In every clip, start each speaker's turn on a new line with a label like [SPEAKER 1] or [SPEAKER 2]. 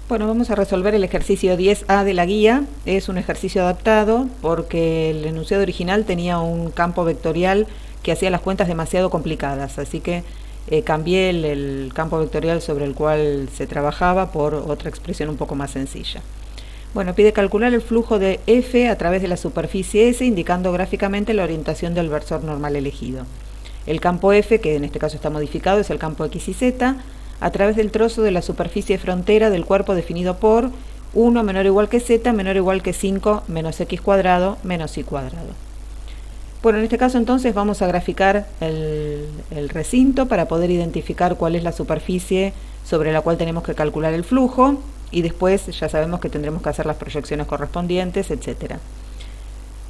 [SPEAKER 1] Bueno, vamos a resolver el ejercicio 10A de la guía. Es un ejercicio adaptado porque el enunciado original tenía un campo vectorial que hacía las cuentas demasiado complicadas, así que cambié el campo vectorial sobre el cual se trabajaba por otra expresión un poco más sencilla. Bueno, pide calcular el flujo de F a través de la superficie S, indicando gráficamente la orientación del versor normal elegido. El campo F, que en este caso está modificado, es el campo X y Z, a través del trozo de la superficie frontera del cuerpo definido por 1 menor o igual que Z menor o igual que 5 menos X cuadrado menos Y cuadrado. Bueno, en este caso entonces vamos a graficar el recinto para poder identificar cuál es la superficie sobre la cual tenemos que calcular el flujo, y después ya sabemos que tendremos que hacer las proyecciones correspondientes, etc.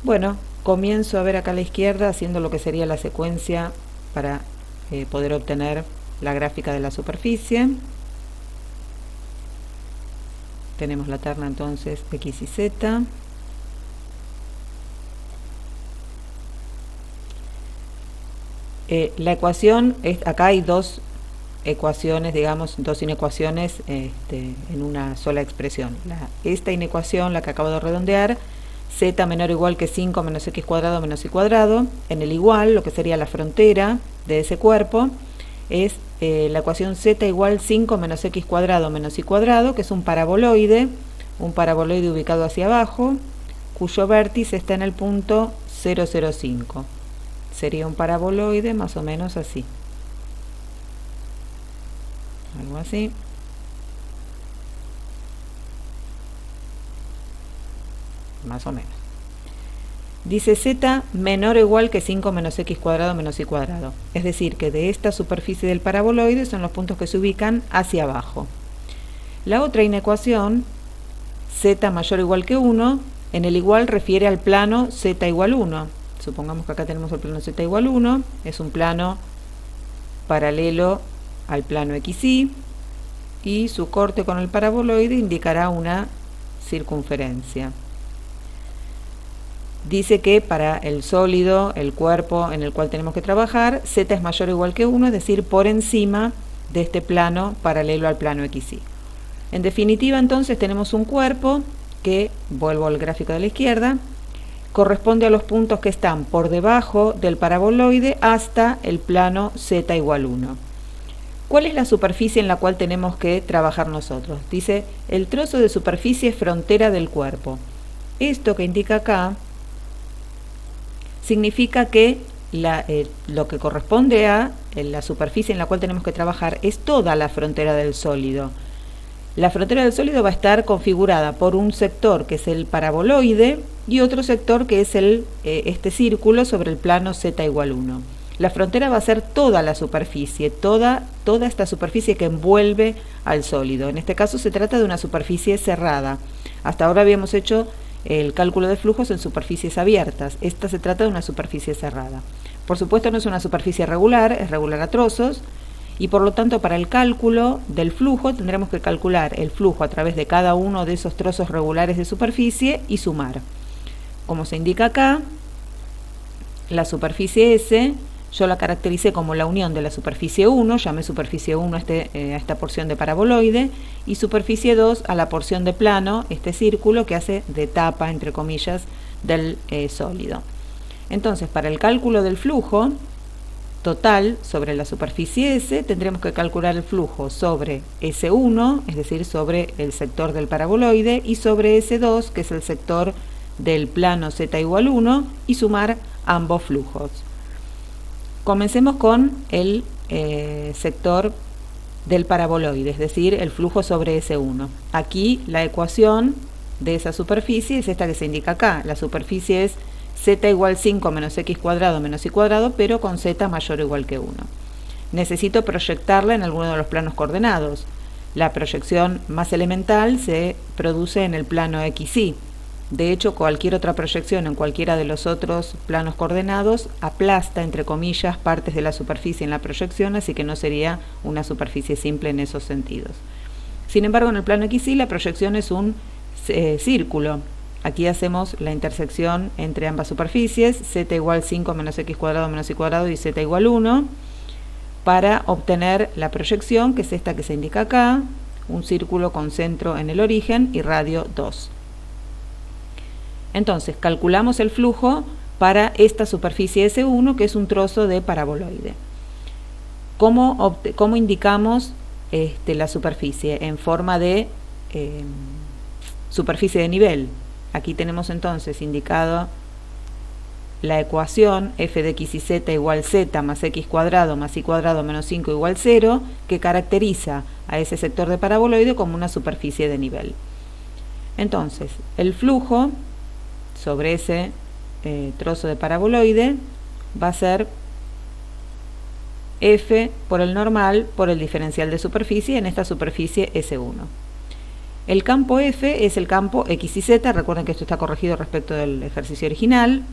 [SPEAKER 1] Bueno, comienzo a ver acá a la izquierda haciendo lo que sería la secuencia para poder obtener la gráfica de la superficie. Tenemos la terna entonces X y Z. La ecuación, acá hay dos ecuaciones, digamos, dos inecuaciones en una sola expresión. Esta inecuación, la que acabo de redondear, Z menor o igual que 5 menos X cuadrado menos Y cuadrado, en el igual, lo que sería la frontera de ese cuerpo, es la ecuación Z igual 5 menos X cuadrado menos Y cuadrado, que es un paraboloide ubicado hacia abajo, cuyo vértice está en el punto 0,05. Sería un paraboloide más o menos así. Algo así. Más o menos. Dice Z menor o igual que 5 menos X cuadrado menos Y cuadrado. Es decir, que de esta superficie del paraboloide son los puntos que se ubican hacia abajo. La otra inecuación, Z mayor o igual que 1, en el igual refiere al plano Z igual 1. Supongamos que acá tenemos el plano Z igual 1, es un plano paralelo al plano XY, y su corte con el paraboloide indicará una circunferencia. Dice que para el sólido, el cuerpo en el cual tenemos que trabajar, Z es mayor o igual que 1, es decir, por encima de este plano paralelo al plano XY. En definitiva, entonces, tenemos un cuerpo que, vuelvo al gráfico de la izquierda, corresponde a los puntos que están por debajo del paraboloide hasta el plano Z igual 1. ¿Cuál es la superficie en la cual tenemos que trabajar nosotros? Dice, el trozo de superficie frontera del cuerpo. Esto que indica acá significa que lo que corresponde a la superficie en la cual tenemos que trabajar es toda la frontera del sólido. La frontera del sólido va a estar configurada por un sector que es el paraboloide y otro sector que es este círculo sobre el plano Z igual 1. La frontera va a ser toda la superficie, toda esta superficie que envuelve al sólido. En este caso se trata de una superficie cerrada. Hasta ahora habíamos hecho el cálculo de flujos en superficies abiertas. Esta se trata de una superficie cerrada. Por supuesto no es una superficie regular, es regular a trozos, y por lo tanto para el cálculo del flujo tendremos que calcular el flujo a través de cada uno de esos trozos regulares de superficie y sumar. Como se indica acá, la superficie S yo la caractericé como la unión de la superficie 1, llamé superficie 1 a esta porción de paraboloide, y superficie 2 a la porción de plano, este círculo que hace de tapa, entre comillas, del sólido. Entonces, para el cálculo del flujo total sobre la superficie S, tendremos que calcular el flujo sobre S1, es decir, sobre el sector del paraboloide, y sobre S2, que es el sector del plano Z igual 1, y sumar ambos flujos. Comencemos con el sector del paraboloide, es decir, el flujo sobre S1. Aquí la ecuación de esa superficie es esta que se indica acá. La superficie es Z igual 5 menos X cuadrado menos Y cuadrado, pero con Z mayor o igual que 1. Necesito proyectarla en alguno de los planos coordenados. La proyección más elemental se produce en el plano XY. De hecho, cualquier otra proyección en cualquiera de los otros planos coordenados aplasta, entre comillas, partes de la superficie en la proyección, así que no sería una superficie simple en esos sentidos. Sin embargo, en el plano XY la proyección es un círculo. Aquí hacemos la intersección entre ambas superficies, Z igual 5 menos X cuadrado menos Y cuadrado y Z igual 1, para obtener la proyección, que es esta que se indica acá, un círculo con centro en el origen y radio 2. Entonces, calculamos el flujo para esta superficie S1, que es un trozo de paraboloide. ¿Cómo indicamos la superficie? En forma de superficie de nivel. Aquí tenemos entonces indicado la ecuación f de x y z igual z más x cuadrado más y cuadrado menos 5 igual 0, que caracteriza a ese sector de paraboloide como una superficie de nivel. Entonces, el flujo sobre ese trozo de paraboloide va a ser f por el normal por el diferencial de superficie en esta superficie S1. El campo f es el campo x y z, recuerden que esto está corregido respecto del ejercicio original,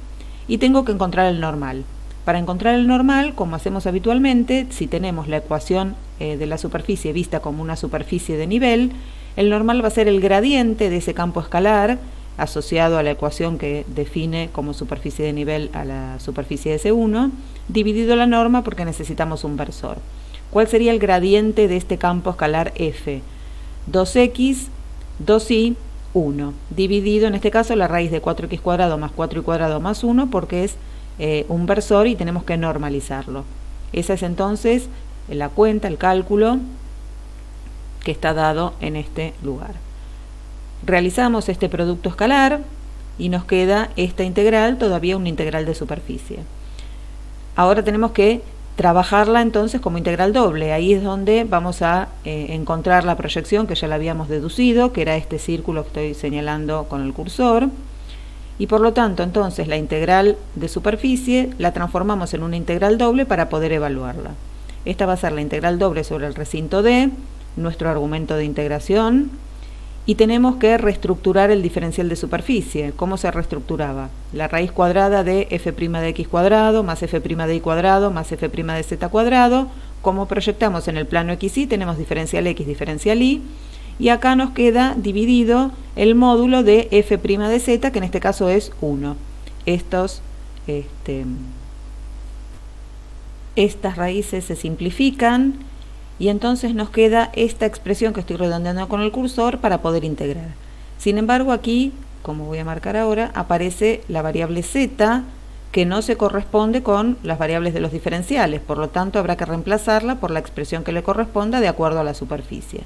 [SPEAKER 1] y tengo que encontrar el normal. Para encontrar el normal, como hacemos habitualmente, si tenemos la ecuación de la superficie vista como una superficie de nivel, el normal va a ser el gradiente de ese campo escalar asociado a la ecuación que define como superficie de nivel a la superficie S1, dividido la norma porque necesitamos un versor. ¿Cuál sería el gradiente de este campo escalar f? 2x, 2y, 1, dividido en este caso la raíz de 4x cuadrado más 4y cuadrado más 1, porque es un versor y tenemos que normalizarlo. Esa es entonces la cuenta, el cálculo que está dado en este lugar. Realizamos este producto escalar y nos queda esta integral, todavía una integral de superficie. Ahora tenemos que trabajarla entonces como integral doble. Ahí es donde vamos a encontrar la proyección que ya la habíamos deducido, que era este círculo que estoy señalando con el cursor. Y por lo tanto, entonces, la integral de superficie la transformamos en una integral doble para poder evaluarla. Esta va a ser la integral doble sobre el recinto D, nuestro argumento de integración. Y tenemos que reestructurar el diferencial de superficie. ¿Cómo se reestructuraba? La raíz cuadrada de f' de x cuadrado más f' de y cuadrado más f' de z cuadrado. Como proyectamos en el plano xy, tenemos diferencial x, diferencial y. Y acá nos queda dividido el módulo de f' de z, que en este caso es 1. Estas raíces se simplifican. Y entonces nos queda esta expresión que estoy redondeando con el cursor para poder integrar. Sin embargo, aquí, como voy a marcar ahora, aparece la variable z que no se corresponde con las variables de los diferenciales, por lo tanto habrá que reemplazarla por la expresión que le corresponda de acuerdo a la superficie.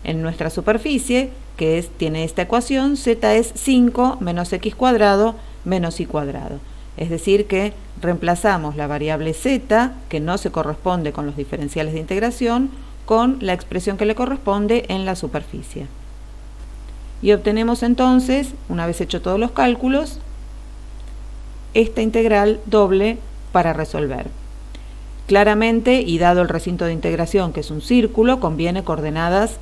[SPEAKER 1] En nuestra superficie, que tiene esta ecuación, z es 5 menos x cuadrado menos y cuadrado. Es decir que reemplazamos la variable z, que no se corresponde con los diferenciales de integración, con la expresión que le corresponde en la superficie. Y obtenemos entonces, una vez hecho todos los cálculos, esta integral doble para resolver. Claramente, y dado el recinto de integración, que es un círculo, conviene coordenadas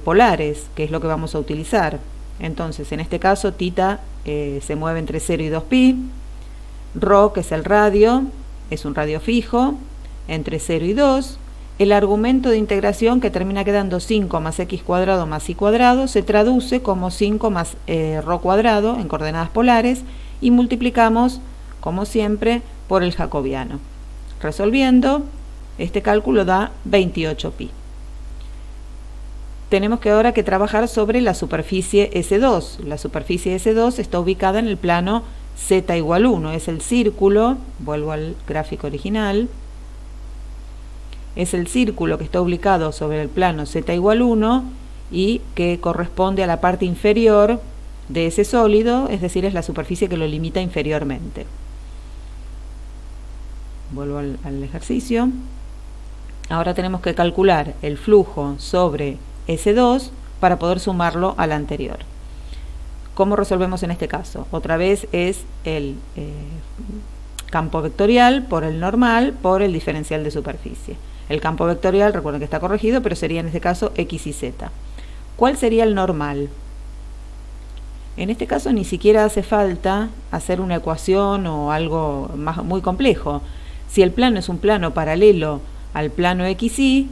[SPEAKER 1] polares, que es lo que vamos a utilizar. Entonces, en este caso, θ se mueve entre 0 y 2pi. Rho, que es el radio, es un radio fijo, entre 0 y 2. El argumento de integración, que termina quedando 5 más x cuadrado más y cuadrado, se traduce como 5 más rho cuadrado en coordenadas polares y multiplicamos, como siempre, por el jacobiano. Resolviendo, este cálculo da 28pi. Tenemos que ahora que trabajar sobre la superficie S2. La superficie S2 está ubicada en el plano z igual 1, es el círculo, vuelvo al gráfico original, es el círculo que está ubicado sobre el plano z igual 1 y que corresponde a la parte inferior de ese sólido, es decir, es la superficie que lo limita inferiormente. Vuelvo al ejercicio. Ahora tenemos que calcular el flujo sobre S2 para poder sumarlo al anterior. ¿Cómo resolvemos en este caso? Otra vez es el campo vectorial por el normal por el diferencial de superficie. El campo vectorial, recuerden que está corregido, pero sería en este caso x y z. ¿Cuál sería el normal? En este caso ni siquiera hace falta hacer una ecuación o algo muy complejo. Si el plano es un plano paralelo al plano xy,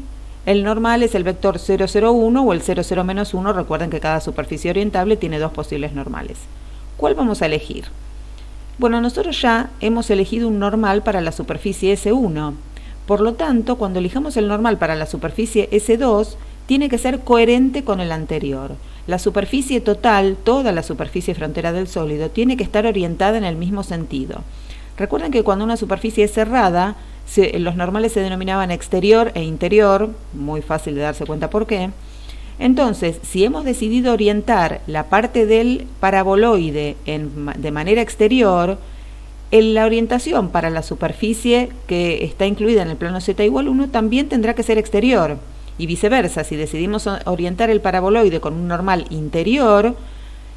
[SPEAKER 1] el normal es el vector 0, 0, 1 o el 0, 0, menos 1. Recuerden que cada superficie orientable tiene dos posibles normales. ¿Cuál vamos a elegir? Bueno, nosotros ya hemos elegido un normal para la superficie S1. Por lo tanto, cuando elijamos el normal para la superficie S2, tiene que ser coherente con el anterior. La superficie total, toda la superficie frontera del sólido, tiene que estar orientada en el mismo sentido. Recuerden que cuando una superficie es cerrada, los normales se denominaban exterior e interior, muy fácil de darse cuenta por qué. Entonces, si hemos decidido orientar la parte del paraboloide de manera exterior, la orientación para la superficie que está incluida en el plano z igual 1 también tendrá que ser exterior. Y viceversa, si decidimos orientar el paraboloide con un normal interior,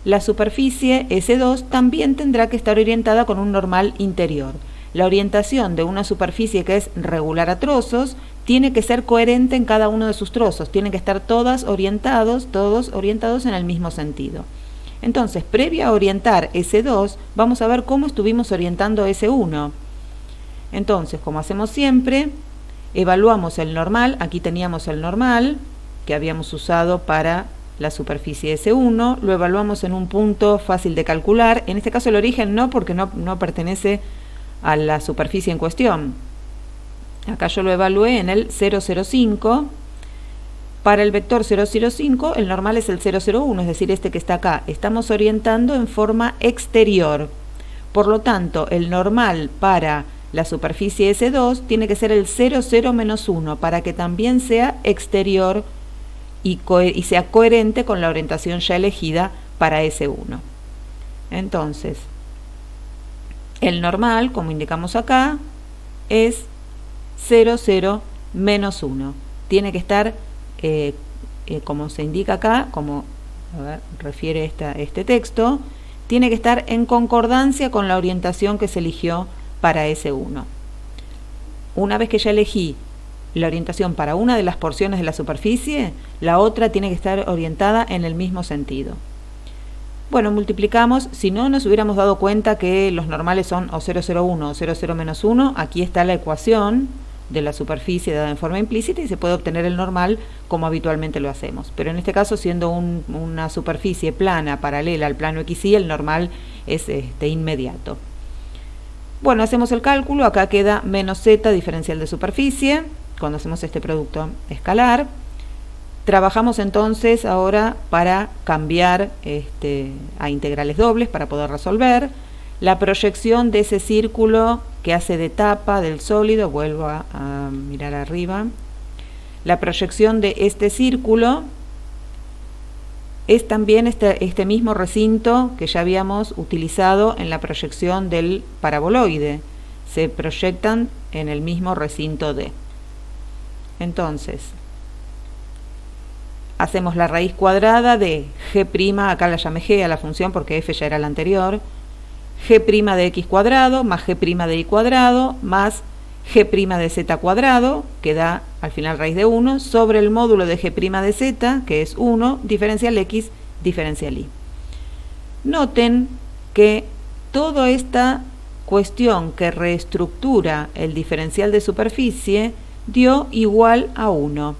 [SPEAKER 1] la superficie S2 también tendrá que estar orientada con un normal interior. La orientación de una superficie que es regular a trozos tiene que ser coherente en cada uno de sus trozos, tienen que estar todos orientados en el mismo sentido. Entonces, previo a orientar S2, vamos a ver cómo estuvimos orientando S1. Entonces, como hacemos siempre, evaluamos el normal. Aquí teníamos el normal que habíamos usado para la superficie S1, lo evaluamos en un punto fácil de calcular. En este caso el origen no, porque no pertenece a la superficie en cuestión. Acá yo lo evalué en el 0,05. Para el vector 0,05 el normal es el 0,01, es decir, este que está acá. Estamos orientando en forma exterior. Por lo tanto, el normal para la superficie S2 tiene que ser el 0,0-1 para que también sea exterior y sea coherente con la orientación ya elegida para S1. Entonces, el normal, como indicamos acá, es 0,0-1. Tiene que estar, como se indica acá, como refiere este texto, tiene que estar en concordancia con la orientación que se eligió para S1. Una vez que ya elegí la orientación para una de las porciones de la superficie, la otra tiene que estar orientada en el mismo sentido. Bueno, multiplicamos. Si no nos hubiéramos dado cuenta que los normales son o 0,01 o 0,0-1, aquí está la ecuación de la superficie dada en forma implícita y se puede obtener el normal como habitualmente lo hacemos. Pero en este caso, siendo una superficie plana paralela al plano XY, el normal es inmediato. Bueno, hacemos el cálculo. Acá queda menos z diferencial de superficie cuando hacemos este producto escalar. Trabajamos entonces ahora para cambiar a integrales dobles para poder resolver. La proyección de ese círculo que hace de tapa del sólido, vuelvo a mirar arriba. La proyección de este círculo es también este mismo recinto que ya habíamos utilizado en la proyección del paraboloide. Se proyectan en el mismo recinto D. Entonces, hacemos la raíz cuadrada de g', acá la llamé g a la función porque f ya era la anterior, g' de x cuadrado más g' de y cuadrado más g' de z cuadrado, que da al final raíz de 1, sobre el módulo de g' de z, que es 1, diferencial x, diferencial y. Noten que toda esta cuestión que reestructura el diferencial de superficie dio igual a 1.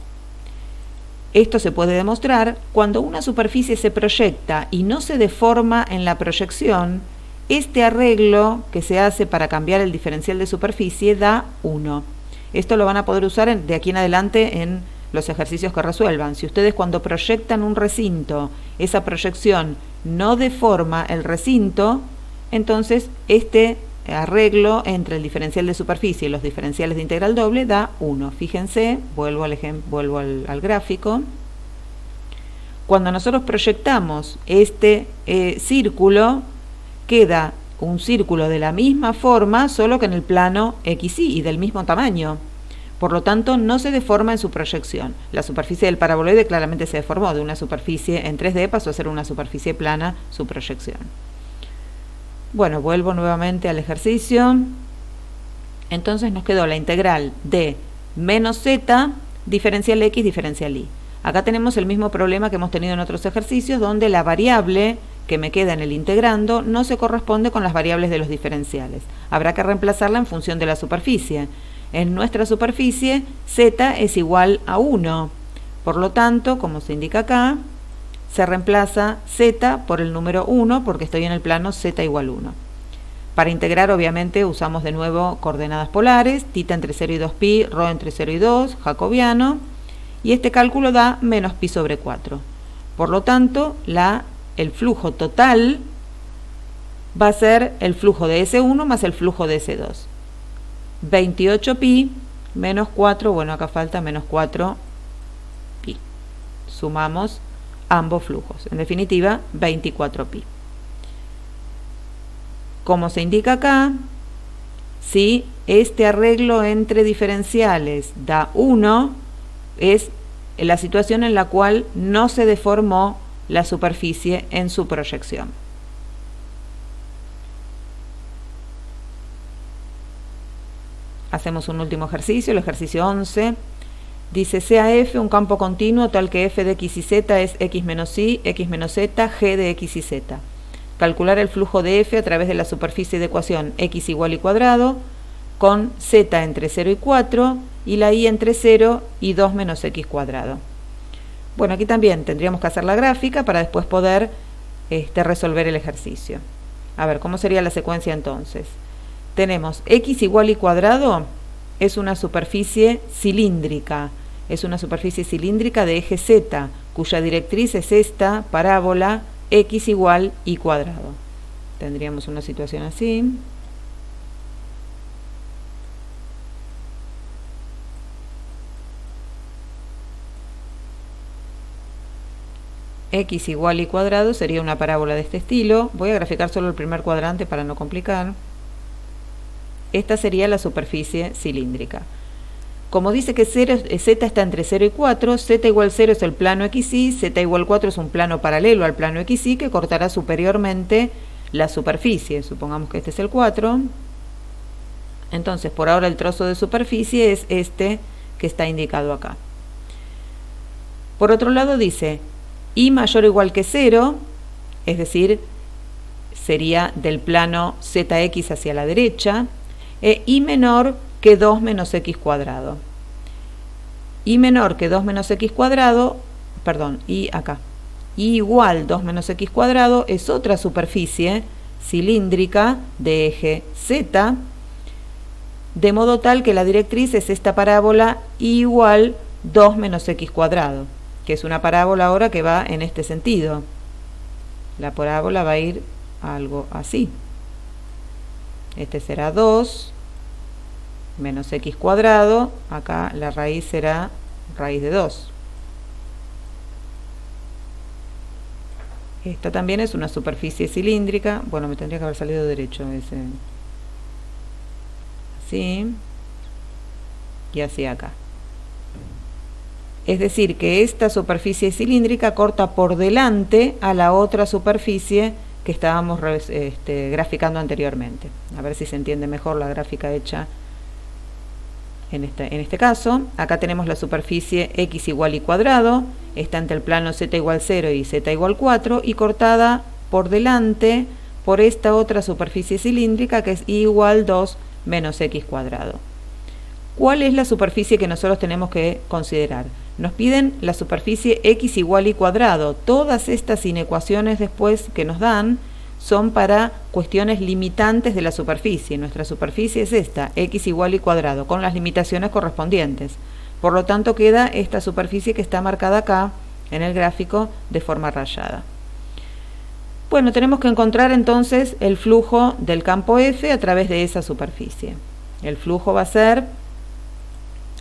[SPEAKER 1] Esto se puede demostrar cuando una superficie se proyecta y no se deforma en la proyección. Este arreglo que se hace para cambiar el diferencial de superficie da 1. Esto lo van a poder usar de aquí en adelante en los ejercicios que resuelvan. Si ustedes cuando proyectan un recinto, esa proyección no deforma el recinto, entonces este arreglo entre el diferencial de superficie y los diferenciales de integral doble da 1. Fíjense, vuelvo al gráfico. Cuando nosotros proyectamos este círculo, queda un círculo de la misma forma, solo que en el plano XY y del mismo tamaño. Por lo tanto, no se deforma en su proyección. La superficie del paraboloide claramente se deformó. De una superficie en 3D pasó a ser una superficie plana su proyección. Bueno, vuelvo nuevamente al ejercicio. Entonces nos quedó la integral de menos z, diferencial x, diferencial y. Acá tenemos el mismo problema que hemos tenido en otros ejercicios, donde la variable que me queda en el integrando no se corresponde con las variables de los diferenciales. Habrá que reemplazarla en función de la superficie. En nuestra superficie, z es igual a 1. Por lo tanto, como se indica acá, se reemplaza z por el número 1 porque estoy en el plano z igual 1. Para integrar, obviamente, usamos de nuevo coordenadas polares, θ entre 0 y 2pi, ρ entre 0 y 2, jacobiano, y este cálculo da menos pi sobre 4. Por lo tanto, el flujo total va a ser el flujo de S1 más el flujo de S2. 28 pi menos 4, bueno, acá falta menos 4 pi. Sumamos ambos flujos. En definitiva, 24 pi. Como se indica acá, si este arreglo entre diferenciales da 1, es la situación en la cual no se deformó la superficie en su proyección. Hacemos un último ejercicio, el ejercicio 11. Dice, sea f un campo continuo tal que f de x y z es x menos y, x menos z, g de x y z. Calcular el flujo de f a través de la superficie de ecuación x igual y cuadrado con z entre 0 y 4 y la y entre 0 y 2 menos x cuadrado. Bueno, aquí también tendríamos que hacer la gráfica para después poder resolver el ejercicio. A ver, ¿cómo sería la secuencia entonces? Tenemos x igual y cuadrado, es una superficie cilíndrica. Es una superficie cilíndrica de eje z, cuya directriz es esta parábola x igual y cuadrado. Tendríamos una situación así. X igual y cuadrado sería una parábola de este estilo. Voy a graficar solo el primer cuadrante para no complicar. Esta sería la superficie cilíndrica. Como dice que z está entre 0 y 4, z igual 0 es el plano XY, z igual 4 es un plano paralelo al plano XY que cortará superiormente la superficie. Supongamos que este es el 4. Entonces, por ahora el trozo de superficie es este que está indicado acá. Por otro lado dice, y mayor o igual que 0, es decir, sería del plano zx hacia la derecha, y menor que 2 menos x cuadrado. Y menor que 2 menos x cuadrado, perdón, y acá, y igual 2 menos x cuadrado es otra superficie cilíndrica de eje z, de modo tal que la directriz es esta parábola igual 2 menos x cuadrado, que es una parábola ahora que va en este sentido. La parábola va a ir algo así. Este será 2 menos x cuadrado, acá la raíz será raíz de 2. Esta también es una superficie cilíndrica. Bueno, me tendría que haber salido derecho ese. Así. Y así acá. Es decir, que esta superficie cilíndrica corta por delante a la otra superficie que estábamos graficando anteriormente. A ver si se entiende mejor la gráfica hecha en este caso. Acá tenemos la superficie x igual y cuadrado, está entre el plano z igual 0 y z igual 4 y cortada por delante por esta otra superficie cilíndrica que es y igual 2 menos x cuadrado. ¿Cuál es la superficie que nosotros tenemos que considerar? Nos piden la superficie x igual y cuadrado. Todas estas inecuaciones después que nos dan son para cuestiones limitantes de la superficie. Nuestra superficie es esta, x igual y cuadrado, con las limitaciones correspondientes. Por lo tanto, queda esta superficie que está marcada acá en el gráfico de forma rayada. Bueno, tenemos que encontrar entonces el flujo del campo F a través de esa superficie. El flujo va a ser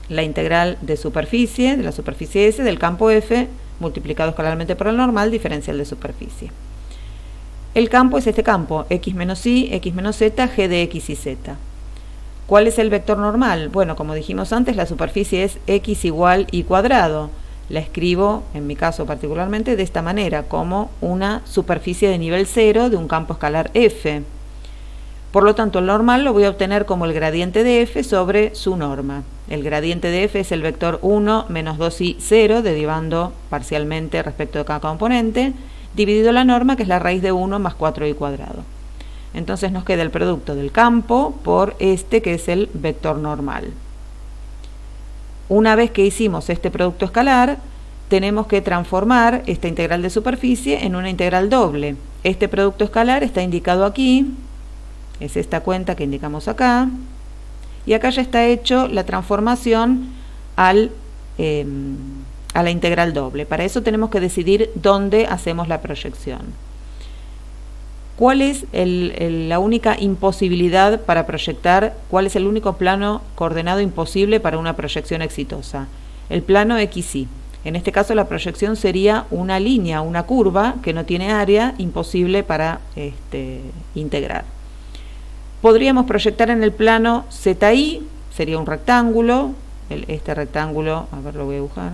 [SPEAKER 1] la integral de superficie, de la superficie S, del campo F, multiplicado escalarmente por el normal, diferencial de superficie. El campo es este campo, x menos y, x menos z, g de x y z. ¿Cuál es el vector normal? Bueno, como dijimos antes, la superficie es x igual y cuadrado. La escribo, en mi caso particularmente, de esta manera, como una superficie de nivel 0 de un campo escalar f. Por lo tanto, el normal lo voy a obtener como el gradiente de f sobre su norma. El gradiente de f es el vector 1 menos 2y 0, derivando parcialmente respecto de cada componente, dividido la norma, que es la raíz de 1 más 4y cuadrado. Entonces nos queda el producto del campo por este, que es el vector normal. Una vez que hicimos este producto escalar, tenemos que transformar esta integral de superficie en una integral doble. Este producto escalar está indicado aquí, es esta cuenta que indicamos acá, y acá ya está hecho la transformación al a la integral doble. Para eso tenemos que decidir dónde hacemos la proyección. ¿Cuál es la única imposibilidad para proyectar? ¿Cuál es el único plano coordenado imposible para una proyección exitosa? El plano XY. En este caso la proyección sería una línea, una curva que no tiene área, imposible para integrar. Podríamos proyectar en el plano ZY, sería un rectángulo, este rectángulo, a ver, lo voy a dibujar.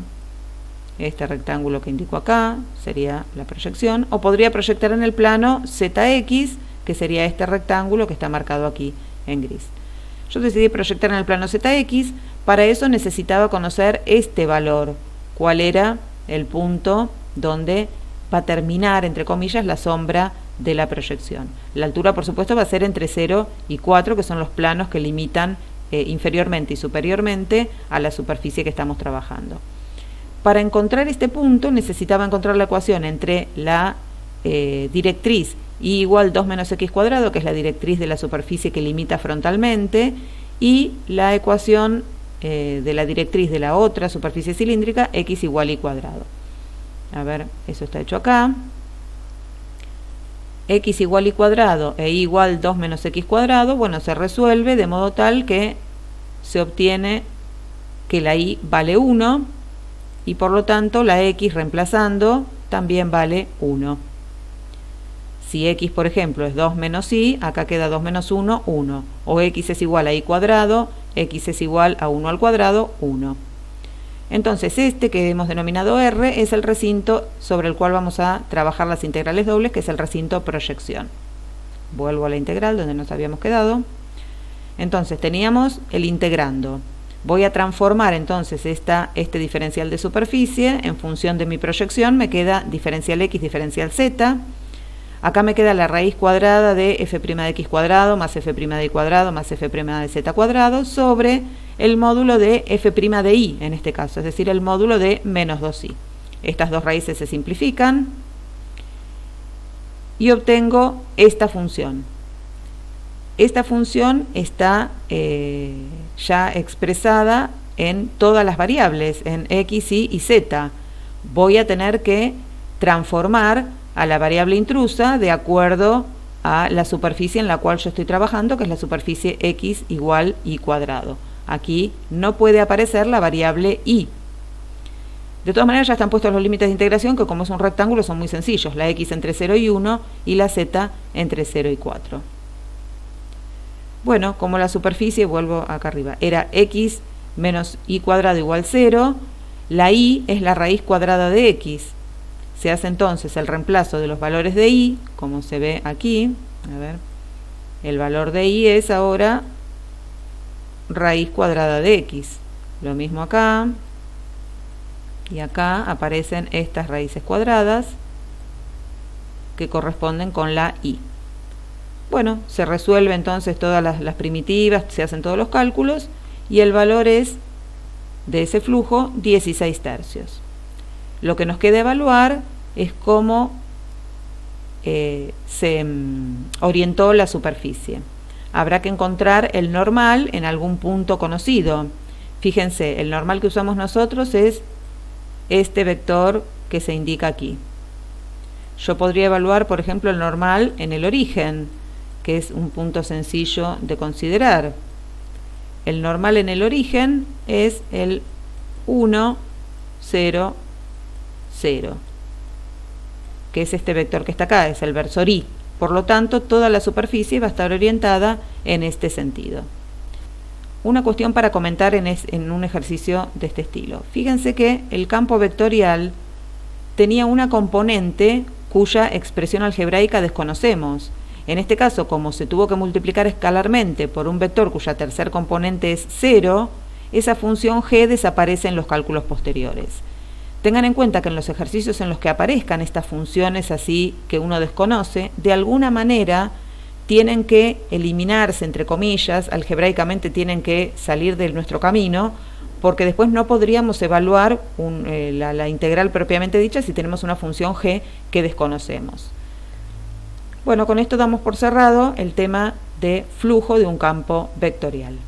[SPEAKER 1] Este rectángulo que indico acá sería la proyección, o podría proyectar en el plano ZX, que sería este rectángulo que está marcado aquí en gris. Yo decidí proyectar en el plano ZX, para eso necesitaba conocer este valor, cuál era el punto donde va a terminar, entre comillas, la sombra de la proyección. La altura, por supuesto, va a ser entre 0 y 4, que son los planos que limitan inferiormente y superiormente a la superficie que estamos trabajando. Para encontrar este punto necesitaba encontrar la ecuación entre la directriz y igual 2 menos x cuadrado, que es la directriz de la superficie que limita frontalmente, y la ecuación de la directriz de la otra superficie cilíndrica, x igual y cuadrado. A ver, eso está hecho acá. X igual y cuadrado e y igual 2 menos x cuadrado, bueno, se resuelve de modo tal que se obtiene que la y vale 1, y por lo tanto la x reemplazando también vale 1. Si x, por ejemplo, es 2 menos y, acá queda 2 menos 1, 1. O x es igual a y cuadrado, x es igual a 1 al cuadrado, 1. Entonces este que hemos denominado R es el recinto sobre el cual vamos a trabajar las integrales dobles, que es el recinto proyección. Vuelvo a la integral donde nos habíamos quedado. Entonces teníamos el integrando. Voy a transformar entonces este diferencial de superficie en función de mi proyección. Me queda diferencial x, diferencial z. Acá me queda la raíz cuadrada de f' de x cuadrado más f' de y cuadrado más f' de z cuadrado sobre el módulo de f' de y en este caso, es decir, el módulo de menos 2i. Estas dos raíces se simplifican y obtengo esta función. Esta función está ya expresada en todas las variables, en x, y z. Voy a tener que transformar a la variable intrusa de acuerdo a la superficie en la cual yo estoy trabajando, que es la superficie x igual y cuadrado. Aquí no puede aparecer la variable y. De todas maneras ya están puestos los límites de integración, que como es un rectángulo son muy sencillos, la x entre 0 y 1 y la z entre 0 y 4. Bueno, como la superficie, vuelvo acá arriba, era x menos y cuadrado igual 0, la y es la raíz cuadrada de x. Se hace entonces el reemplazo de los valores de y, como se ve aquí. A ver, el valor de y es ahora raíz cuadrada de x. Lo mismo acá. Y acá aparecen estas raíces cuadradas que corresponden con la y. Bueno, se resuelve entonces todas las primitivas, se hacen todos los cálculos y el valor es de ese flujo 16 tercios. Lo que nos queda evaluar es cómo se orientó la superficie. Habrá que encontrar el normal en algún punto conocido. Fíjense, el normal que usamos nosotros es este vector que se indica aquí. Yo podría evaluar, por ejemplo, el normal en el origen, que es un punto sencillo de considerar. El normal en el origen es el 1, 0, 0, que es este vector que está acá, es el versor y. Por lo tanto, toda la superficie va a estar orientada en este sentido. Una cuestión para comentar en un ejercicio de este estilo. Fíjense que el campo vectorial tenía una componente cuya expresión algebraica desconocemos. En este caso, como se tuvo que multiplicar escalarmente por un vector cuya tercer componente es 0, esa función g desaparece en los cálculos posteriores. Tengan en cuenta que en los ejercicios en los que aparezcan estas funciones así que uno desconoce, de alguna manera tienen que eliminarse, entre comillas, algebraicamente tienen que salir de nuestro camino, porque después no podríamos evaluar la integral propiamente dicha si tenemos una función g que desconocemos. Bueno, con esto damos por cerrado el tema de flujo de un campo vectorial.